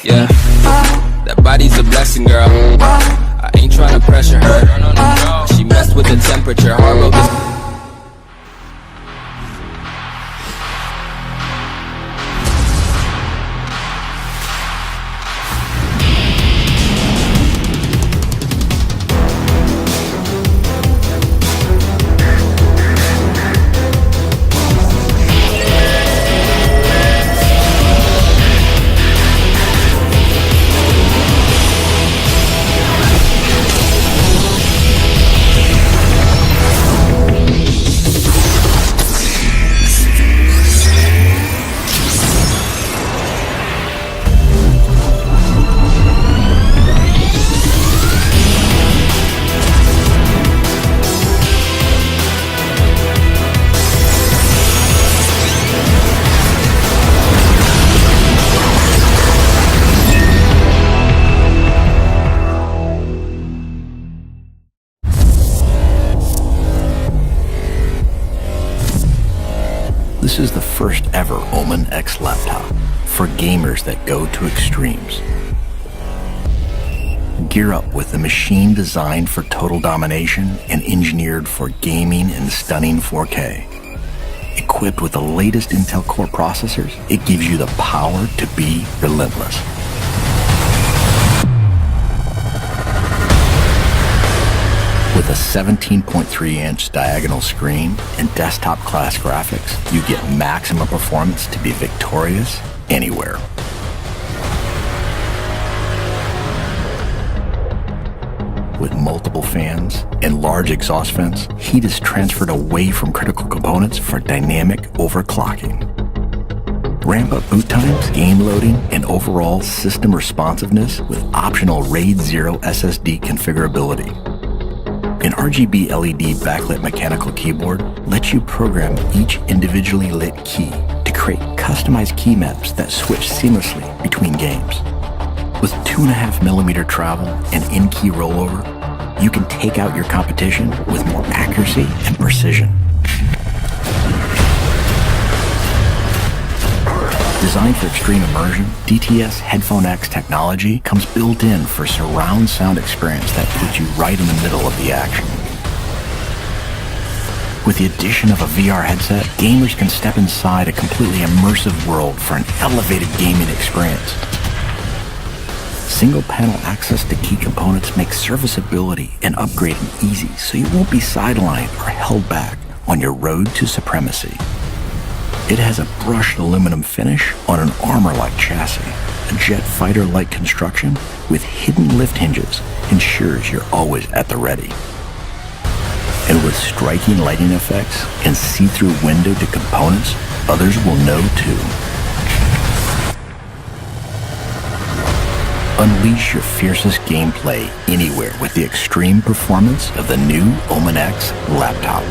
Yeah, that body's a blessing, girl. I ain't tryna pressure her. She messed with the temperature. Hard road this. This is the first ever Omen X laptop for gamers that go to extremes. Gear up with a machine designed for total domination and engineered for gaming in stunning 4K. Equipped with the latest Intel Core processors, it gives you the power to be relentless. With a 17.3-inch diagonal screen and desktop-class graphics, you get maximum performance to be victorious anywhere. With multiple fans and large exhaust vents, heat is transferred away from critical components for dynamic overclocking. Ramp up boot times, game loading, and overall system responsiveness with optional RAID 0 SSD configurability. An RGB LED backlit mechanical keyboard lets you program each individually lit key to create customized key maps that switch seamlessly between games. With 2.5mm travel and in-key rollover, you can take out your competition with more accuracy and precision. Designed for extreme immersion, DTS Headphone X technology comes built in for surround sound experience that puts you right in the middle of the action. With the addition of a VR headset, gamers can step inside a completely immersive world for an elevated gaming experience. Single panel access to key components makes serviceability and upgrading easy, so you won't be sidelined or held back on your road to supremacy. It has a brushed aluminum finish on an armor-like chassis. A jet fighter-like construction with hidden lift hinges ensures you're always at the ready. And with striking lighting effects and see-through window to components, others will know too. Unleash your fiercest gameplay anywhere with the extreme performance of the new Omen X laptop.